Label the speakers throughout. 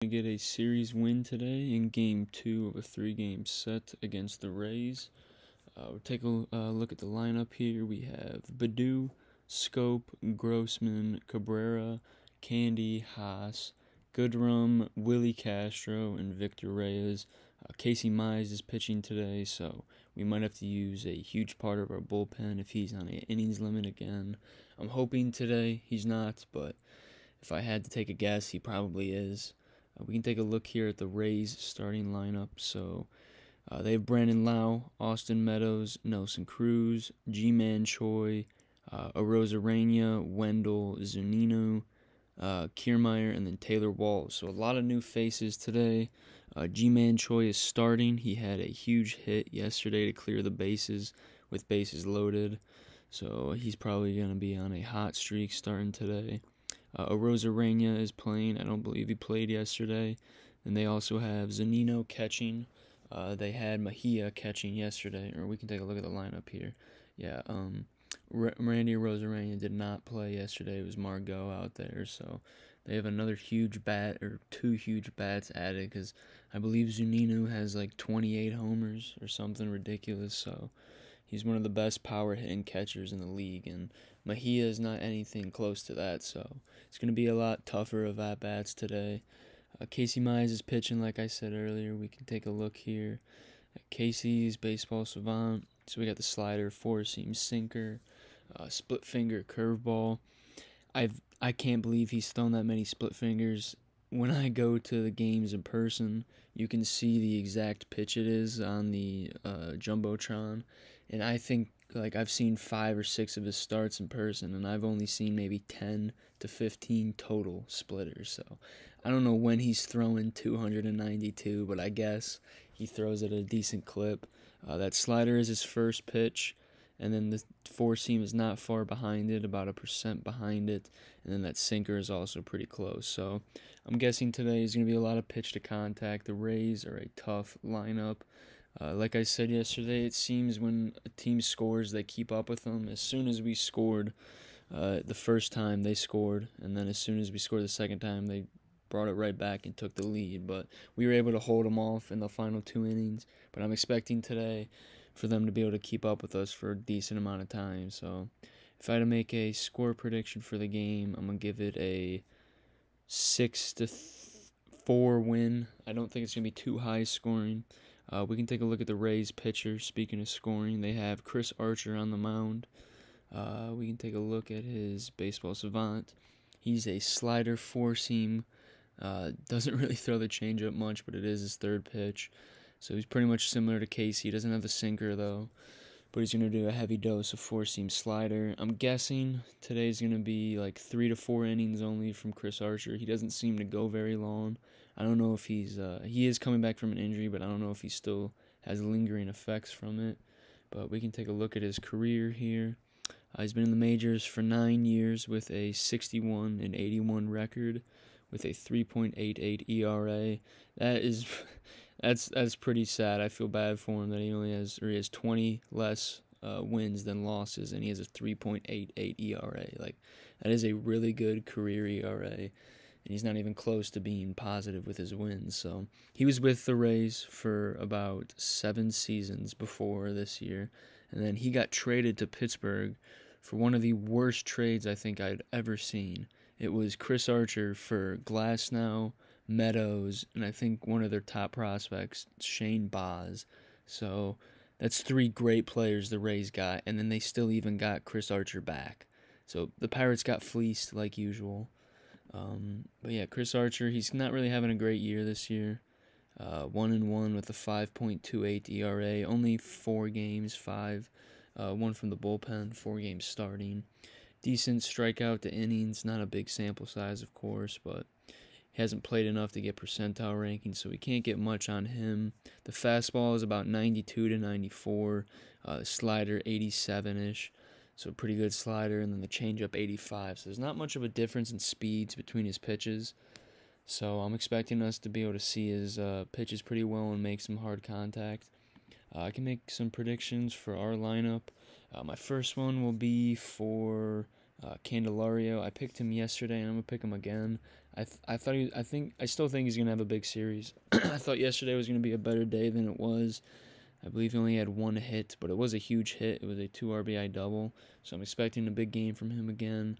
Speaker 1: Get a series win today in Game 2 of a 3-game set against the Rays. We'll take a look at the lineup here. We have Badu, Scope, Grossman, Cabrera, Candy, Haas, Goodrum, Willie Castro, and Victor Reyes. Casey Mize is pitching today, so we might have to use a huge part of our bullpen if he's on an innings limit again. I'm hoping today he's not, but if I had to take a guess, he probably is. We can take a look here at the Rays starting lineup. So they have Brandon Lau, Austin Meadows, Nelson Cruz, G-Man Choi, Arozarena, Wendell, Zunino, Kiermaier, and then Taylor Walls. So a lot of new faces today. G-Man Choi is starting. He had a huge hit yesterday to clear the bases with bases loaded. So he's probably going to be on a hot streak starting today. Arozarena is playing. I don't believe he played yesterday. And they also have Zunino catching. They had Mejia catching yesterday. Or we can take a look at the lineup here. Yeah, Randy Arozarena did not play yesterday. It was Margot out there. So they have another huge bat, or two huge bats added, because I believe Zunino has like 28 homers or something ridiculous. So he's one of the best power hitting catchers in the league, and Mejia is not anything close to that, so it's going to be a lot tougher of at-bats today. Casey Mize is pitching, like I said earlier. We can take a look here at Casey's baseball savant. So we got the slider, four-seam sinker, split finger curveball. I can't believe he's thrown that many split fingers. When I go to the games in person, you can see the exact pitch it is on the Jumbotron. And I think, like, I've seen 5 or 6 of his starts in person, and I've only seen maybe 10 to 15 total splitters. So I don't know when he's throwing 292, but I guess he throws at a decent clip. That slider is his first pitch, and then the four-seam is not far behind it, about 1% behind it, and then that sinker is also pretty close. So I'm guessing today is going to be a lot of pitch to contact. The Rays are a tough lineup. Like I said yesterday, it seems when a team scores, they keep up with them. As soon as we scored the first time, they scored, and then as soon as we scored the second time, they brought it right back and took the lead. But we were able to hold them off in the final 2 innings. But I'm expecting today for them to be able to keep up with us for a decent amount of time. So if I had to make a score prediction for the game, I'm going to give it a 6-4 win. I don't think it's going to be too high scoring. We can take a look at the Rays pitcher. Speaking of scoring, they have Chris Archer on the mound. We can take a look at his baseball savant. He's a slider four-seam. Doesn't really throw the changeup much, but it is his third pitch. So he's pretty much similar to Casey. He doesn't have the sinker, though. But he's going to do a heavy dose of four-seam slider. I'm guessing today's going to be like 3 to 4 innings only from Chris Archer. He doesn't seem to go very long. I don't know if he is coming back from an injury, but I don't know if he still has lingering effects from it. But we can take a look at his career here. He's been in the majors for 9 years with a 61-81 record, with a 3.88 ERA. That's pretty sad. I feel bad for him that he has 20 less wins than losses, and he has a 3.88 ERA. Like, that is a really good career ERA. And he's not even close to being positive with his wins. So he was with the Rays for about 7 seasons before this year, and then he got traded to Pittsburgh for one of the worst trades I think I'd ever seen. It was Chris Archer for Glasnow, Meadows, and I think one of their top prospects, Shane Baz. So that's 3 great players the Rays got, and then they still even got Chris Archer back. So the Pirates got fleeced like usual. But yeah, Chris Archer, he's not really having a great year this year. 1-1 with a 5.28 ERA, only 4 games, 1 from the bullpen, 4 games starting. Decent strikeout to innings, not a big sample size, of course, but he hasn't played enough to get percentile rankings, so we can't get much on him. The fastball is about 92 to 94, slider 87-ish. So pretty good slider, and then the changeup 85. So there's not much of a difference in speeds between his pitches. So I'm expecting us to be able to see his pitches pretty well and make some hard contact. I can make some predictions for our lineup. My first one will be for Candelario. I picked him yesterday, and I'm going to pick him again. I still think he's gonna have a big series. I thought yesterday was gonna be a better day than it was. I believe he only had one hit, but it was a huge hit. It was a 2 RBI double, so I'm expecting a big game from him again.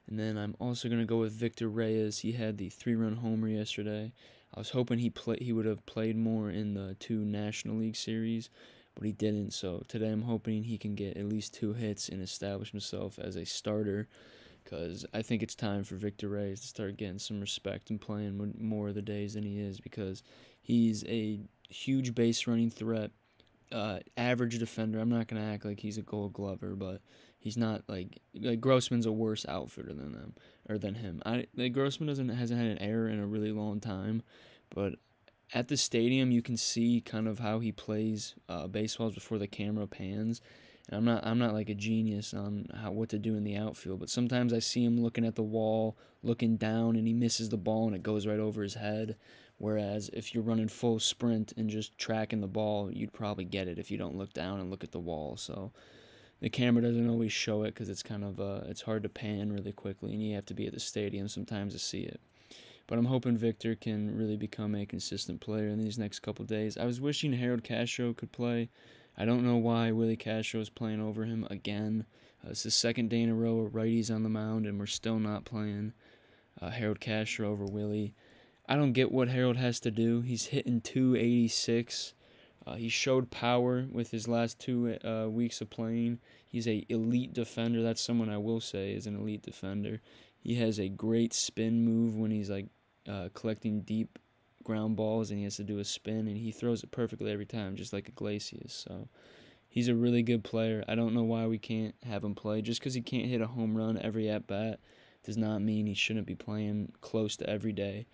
Speaker 1: And then I'm also gonna go with Victor Reyes. He had the 3-run homer yesterday. I was hoping he would have played more in the 2 National League series, but he didn't. So today I'm hoping he can get at least 2 hits and establish himself as a starter, because I think it's time for Victor Reyes to start getting some respect and playing more of the days than he is, because he's a huge base running threat, average defender. I'm not going to act like he's a gold glover, but he's not like Grossman's a worse outfielder than him. Grossman hasn't had an error in a really long time, but at the stadium you can see kind of how he plays baseballs before the camera pans. And I'm not like a genius on what to do in the outfield, but sometimes I see him looking at the wall, looking down, and he misses the ball and it goes right over his head. Whereas if you're running full sprint and just tracking the ball, you'd probably get it if you don't look down and look at the wall. So the camera doesn't always show it because it's kind of it's hard to pan really quickly, and you have to be at the stadium sometimes to see it. But I'm hoping Victor can really become a consistent player in these next couple days. I was wishing Harold Castro could play. I don't know why Willie Castro is playing over him again. It's the second day in a row where righties on the mound, and we're still not playing Harold Castro over Willie. I don't get what Harold has to do. He's hitting 286. He showed power with his last 2 weeks of playing. He's an elite defender. That's someone I will say is an elite defender. He has a great spin move when he's collecting deep ground balls and he has to do a spin, and he throws it perfectly every time, just like Iglesias. So he's a really good player. I don't know why we can't have him play. Just because he can't hit a home run every at-bat does not mean he shouldn't be playing close to every day.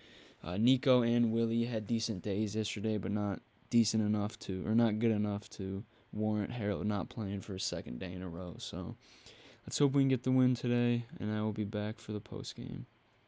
Speaker 1: Nico and Willie had decent days yesterday, but not decent enough or not good enough to warrant Harold not playing for a second day in a row. So let's hope we can get the win today, and I will be back for the post game.